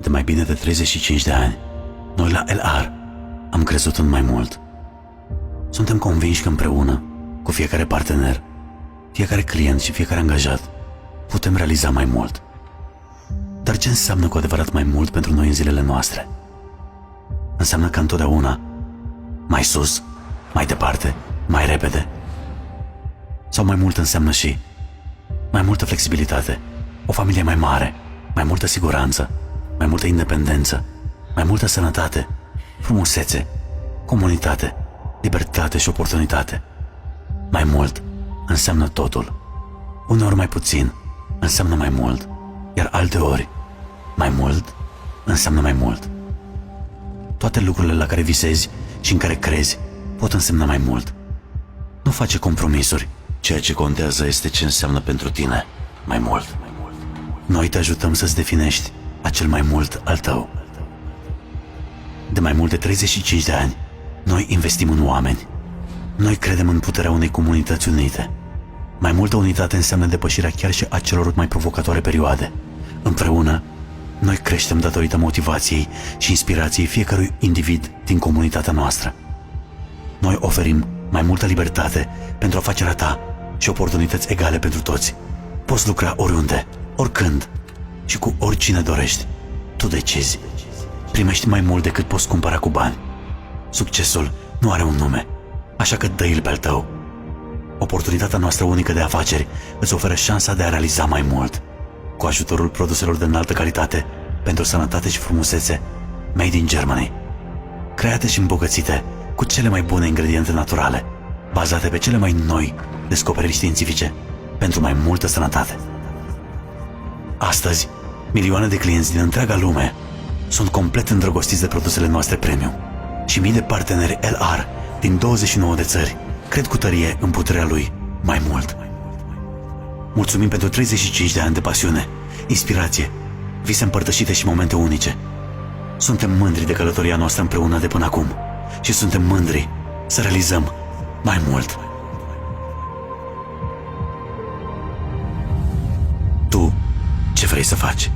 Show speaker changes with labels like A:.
A: De mai bine de 35 de ani, noi la LR am crezut în mai mult. Suntem convinși că împreună, cu fiecare partener, fiecare client și fiecare angajat, putem realiza mai mult. Dar ce înseamnă cu adevărat mai mult pentru noi în zilele noastre? Înseamnă că întotdeauna mai sus, mai departe, mai repede? Sau mai mult înseamnă și mai multă flexibilitate, o familie mai mare, mai multă siguranță, mai multă independență, mai multă sănătate, frumusețe, comunitate, libertate și oportunitate? Mai mult înseamnă totul. Uneori mai puțin înseamnă mai mult, iar alteori mai mult înseamnă mai mult. Toate lucrurile la care visezi și în care crezi pot însemna mai mult. Nu face compromisuri. Ceea ce contează este ce înseamnă pentru tine mai mult. Noi te ajutăm să-ți definești acel mai mult al tău. De mai mult de 35 de ani, noi investim în oameni. Noi credem în puterea unei comunități unite. Mai multă unitate înseamnă depășirea chiar și a celor mai provocatoare perioade. Împreună, noi creștem datorită motivației și inspirației fiecărui individ din comunitatea noastră. Noi oferim mai multă libertate pentru afacerea ta și oportunități egale pentru toți. Poți lucra oriunde, oricând și cu oricine dorești. Tu decizi. Primești mai mult decât poți cumpăra cu bani. Succesul nu are un nume, așa că dă-l pe al tău. Oportunitatea noastră unică de afaceri îți oferă șansa de a realiza mai mult. Cu ajutorul produselor de înaltă calitate pentru sănătate și frumusețe, made in Germany, create și îmbogățite cu cele mai bune ingrediente naturale, bazate pe cele mai noi descoperiri științifice pentru mai multă sănătate. Astăzi, milioane de clienți din întreaga lume sunt complet îndrăgostiți de produsele noastre premium și mii de parteneri LR din 29 de țări cred cu tărie în puterea lui mai mult. Mulțumim pentru 35 de ani de pasiune, inspirație, vise împărtășite și momente unice. Suntem mândri de călătoria noastră împreună de până acum și suntem mândri să realizăm mai mult. Tu, ce vrei să faci?